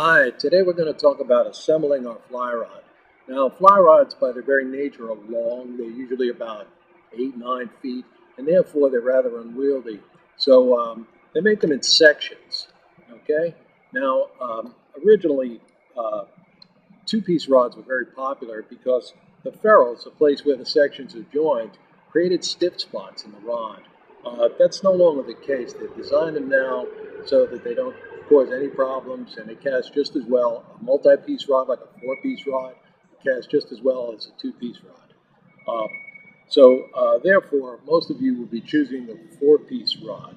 Hi, today we're going to talk about assembling our fly rod. Now, fly rods by their very nature are long. They're usually about 8, 9 feet, and therefore they're rather unwieldy. So they make them in sections, okay? Now, originally, two-piece rods were very popular because the ferrules, the place where the sections are joined, created stiff spots in the rod. That's no longer the case. They've designed them now so that they don't cause any problems, and they cast just as well. A multi-piece rod, like a four-piece rod, casts just as well as a two-piece rod. Therefore, most of you will be choosing the four-piece rod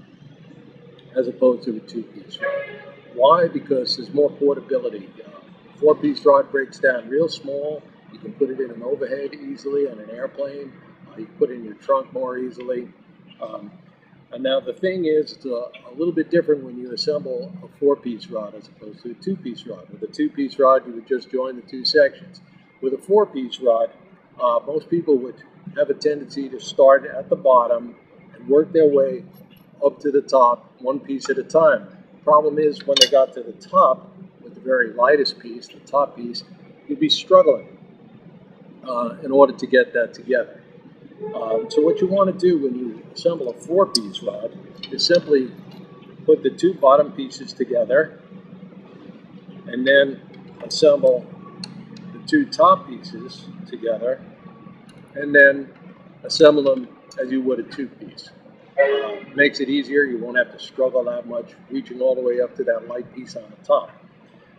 as opposed to the two-piece rod. Why? Because there's more portability. Four-piece rod breaks down real small. You can put it in an overhead easily on an airplane. You can put it in your trunk more easily. And now the thing is, it's a little bit different when you assemble a four-piece rod as opposed to a two-piece rod. With a two-piece rod, you would just join the two sections. With a four-piece rod, most people would have a tendency to start at the bottom and work their way up to the top, one piece at a time. The problem is when they got to the top, with the very lightest piece, the top piece, you'd be struggling in order to get that together. So what you want to do when you assemble a four-piece rod is simply put the two bottom pieces together and then assemble the two top pieces together and then assemble them as you would a two-piece. Makes it easier. You won't have to struggle that much reaching all the way up to that light piece on the top.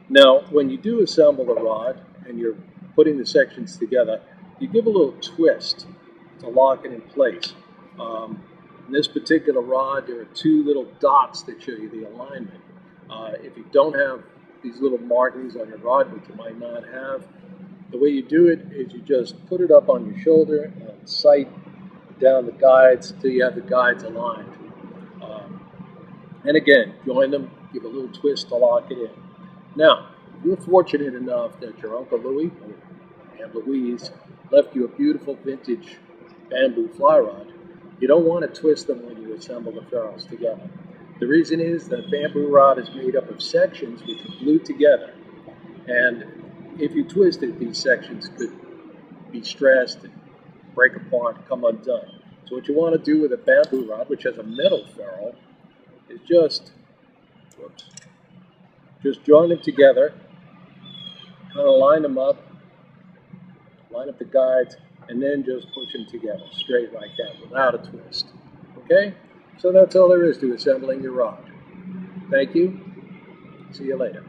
Now, when you do assemble the rod and you're putting the sections together, you give a little twist to lock it in place. In this particular rod, there are two little dots that show you the alignment. If you don't have these little markings on your rod, which you might not have, the way you do it is you just put it up on your shoulder and sight down the guides until you have the guides aligned. And again, join them, give a little twist to lock it in. Now, if you're fortunate enough that your Uncle Louie or Aunt Louise left you a beautiful vintage bamboo fly rod, you don't want to twist them when you assemble the ferrules together. The reason is that bamboo rod is made up of sections which are glued together, and if you twist it, these sections could be stressed and break apart and come undone. So what you want to do with a bamboo rod, which has a metal ferrule, is just join them together, kind of line them up, line up the guides, and then just push them together straight like that without a twist. Okay? So that's all there is to assembling your rod. Thank you. See you later.